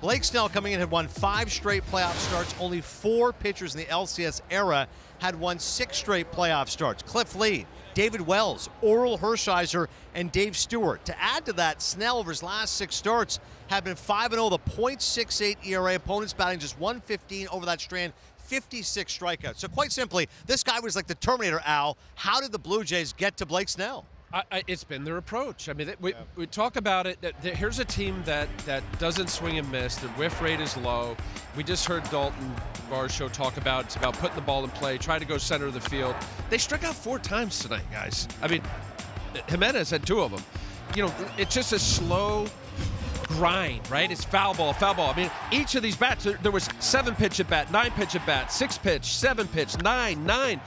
Blake Snell coming in had won 5 straight playoff starts. Only 4 pitchers in the LCS era had won 6 straight playoff starts. Cliff Lee, David Wells, Oral Hershiser, and Dave Stewart. To add to that, Snell over his last 6 starts have been 5-0 with a .68 ERA. Opponents batting just .115 over that strand. 56 strikeouts. So quite simply, this guy was like the Terminator, Al. How did the Blue Jays get to Blake Snell? It's been their approach. I mean, we talk about it. Here's a team that doesn't swing and miss. Their whiff rate is low. We just heard Dalton Varsho talk about it's about putting the ball in play, try to go center of the field. They struck out 4 times tonight, guys. I mean, Jimenez had 2 of them. You know, it's just a slow grind, right? It's foul ball, foul ball. I mean, each of these bats, there was 7 pitch at bat, 9 pitch at bat, 6 pitch, 7 pitch, 9.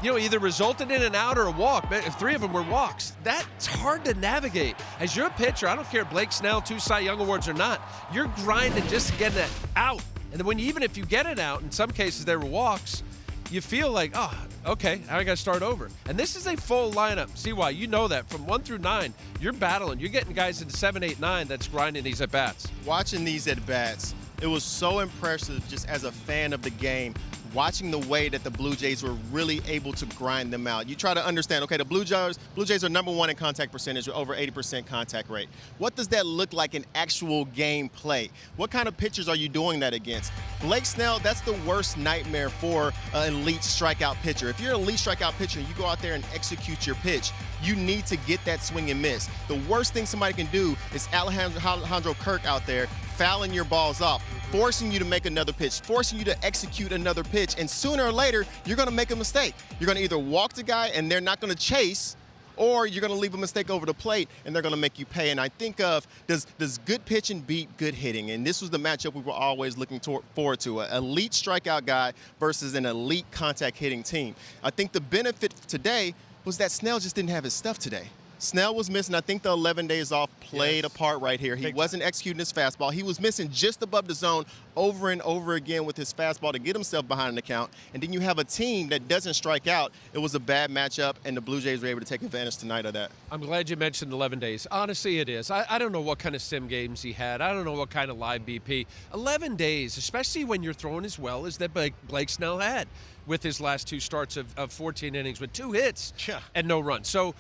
You know, either resulted in an out or a walk. If 3 of them were walks, that's hard to navigate. As you're a pitcher, I don't care if Blake Snell, 2 Cy Young Awards or not, you're grinding just to get it out. And then even if you get it out, in some cases there were walks, you feel like, oh, okay, now I got to start over. And this is a full lineup. CY, you know that. From 1 through 9, you're battling. You're getting guys into 7, 8, 9 that's grinding these at-bats. Watching these at-bats, it was so impressive just as a fan of the game, watching the way that the Blue Jays were really able to grind them out. You try to understand, okay, the Blue Jays are #1 in contact percentage with over 80% contact rate. What does that look like in actual game play? What kind of pitchers are you doing that against? Blake Snell, that's the worst nightmare for an elite strikeout pitcher. If you're an elite strikeout pitcher and you go out there and execute your pitch, you need to get that swing and miss. The worst thing somebody can do is Alejandro Kirk out there fouling your balls off, forcing you to make another pitch, forcing you to execute another pitch, and sooner or later, you're gonna make a mistake. You're gonna either walk the guy and they're not gonna chase, or you're gonna leave a mistake over the plate and they're gonna make you pay. And I think of, does good pitching beat good hitting? And this was the matchup we were always looking forward to, an elite strikeout guy versus an elite contact hitting team. I think the benefit today was that Snell just didn't have his stuff today. Snell was missing. I think the 11 days off played a part right here. He wasn't executing his fastball. He was missing just above the zone over and over again with his fastball to get himself behind the count. And then you have a team that doesn't strike out. It was a bad matchup, and the Blue Jays were able to take advantage tonight of that. I'm glad you mentioned 11 days. Honestly, it is. I don't know what kind of sim games he had. I don't know what kind of live BP. 11 days, especially when you're throwing as well as that Blake Snell had with his last 2 starts of 14 innings with 2 hits and no runs. So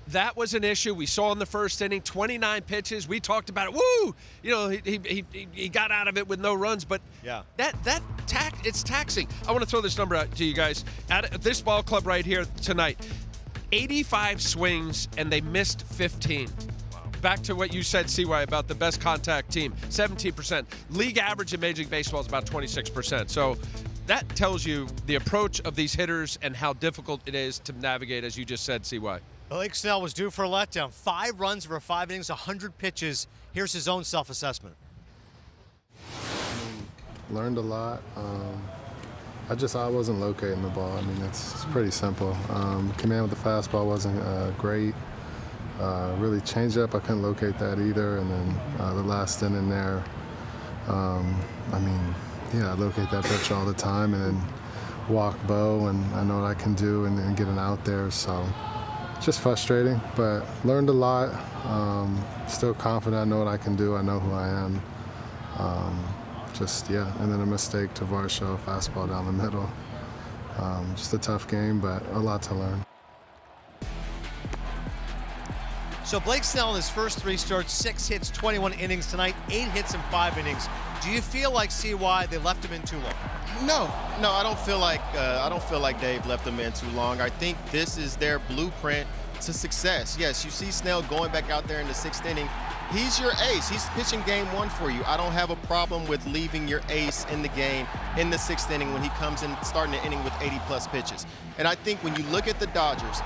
that was an issue. We saw in the first inning, 29 pitches. We talked about it. Woo! You know, he got out of it with no runs, but it's taxing. I want to throw this number out to you guys. At this ball club right here tonight, 85 swings, and they missed 15. Back to what you said, CY, about the best contact team, 17%. League average in Major League Baseball is about 26%. So that tells you the approach of these hitters and how difficult it is to navigate, as you just said, CY. Blake Snell was due for a letdown. 5 runs over 5 innings, 100 pitches. Here's his own self-assessment. Learned a lot. I wasn't locating the ball. I mean, it's pretty simple. Command with the fastball wasn't great. Really changed up. I couldn't locate that either. And then the last inning there, I locate that pitch all the time and then walk Bo, and I know what I can do and then get an out there. So just frustrating, but learned a lot. Still confident. I know what I can do. I know who I am. And then a mistake to Varsho, fastball down the middle. Just a tough game, but a lot to learn. So Blake Snell in his first 3 starts, 6 hits, 21 innings tonight, 8 hits in 5 innings. Do you feel like, CY, they left him in too long? No, I don't feel like Dave left him in too long. I think this is their blueprint to success. Yes, you see Snell going back out there in the 6th inning. He's your ace. He's pitching game 1 for you. I don't have a problem with leaving your ace in the game in the 6th inning when he comes in starting the inning with 80+ pitches. And I think when you look at the Dodgers,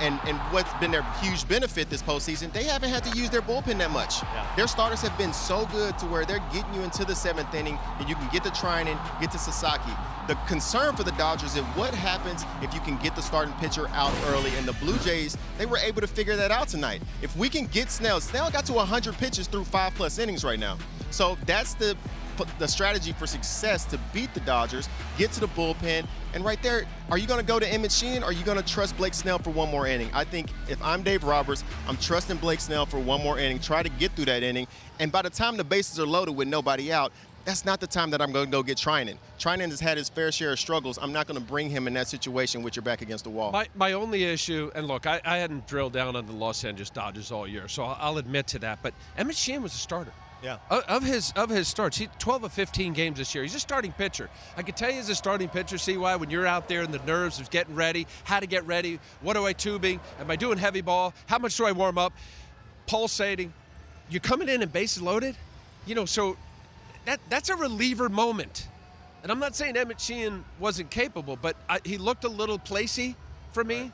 and what's been their huge benefit this postseason, they haven't had to use their bullpen that much. Their starters have been so good to where they're getting you into the 7th inning, and you can get to Trinan, get to Sasaki. The concern for the Dodgers is what happens if you can get the starting pitcher out early, and the Blue Jays, they were able to figure that out tonight. If we can get Snell got to 100 pitches through 5+ innings right now. So that's the the strategy for success to beat the Dodgers, get to the bullpen, and right there, are you going to go to Emmett Sheehan or are you going to trust Blake Snell for one more inning? I think if I'm Dave Roberts, I'm trusting Blake Snell for one more inning, try to get through that inning, and by the time the bases are loaded with nobody out, that's not the time that I'm going to go get Trinan. Trinan has had his fair share of struggles. I'm not going to bring him in that situation with your back against the wall. My only issue, and look, I hadn't drilled down on the Los Angeles Dodgers all year, so I'll admit to that, but Emmett Sheehan was a starter. Yeah. Of his starts, 12 of 15 games this year. He's a starting pitcher. I can tell you as a starting pitcher, see why when you're out there and the nerves of getting ready, how to get ready, what do I tubing, am I doing heavy ball, how much do I warm up, pulsating. You're coming in and bases loaded, so that's a reliever moment. And I'm not saying Emmett Sheehan wasn't capable, but he looked a little placey for me. Right.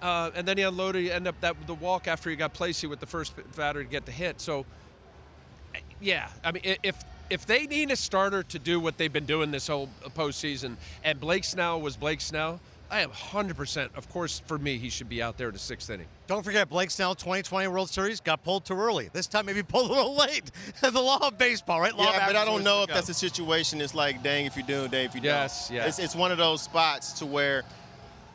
Yeah. And then he unloaded, he ended up the walk after he got placey with the first batter to get the hit. So, yeah, I mean, if they need a starter to do what they've been doing this whole postseason, and Blake Snell was Blake Snell, I am 100%. Of course, for me, he should be out there in the 6th inning. Don't forget, Blake Snell, 2020 World Series, got pulled too early. This time, maybe pulled a little late. The law of baseball, right? Law yeah, of but I don't know if go. that's a situation. It's like, dang if you do, dang if you don't. Yes. It's one of those spots to where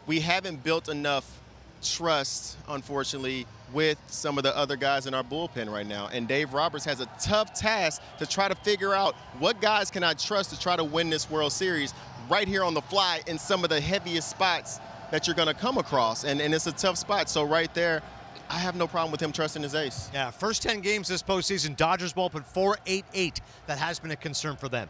we haven't built enough trust, unfortunately, with some of the other guys in our bullpen right now. And Dave Roberts has a tough task to try to figure out what guys can I trust to try to win this World Series right here on the fly in some of the heaviest spots that you're going to come across. And it's a tough spot. So right there, I have no problem with him trusting his ace. Yeah, first 10 games this postseason, Dodgers bullpen 4.88. That has been a concern for them.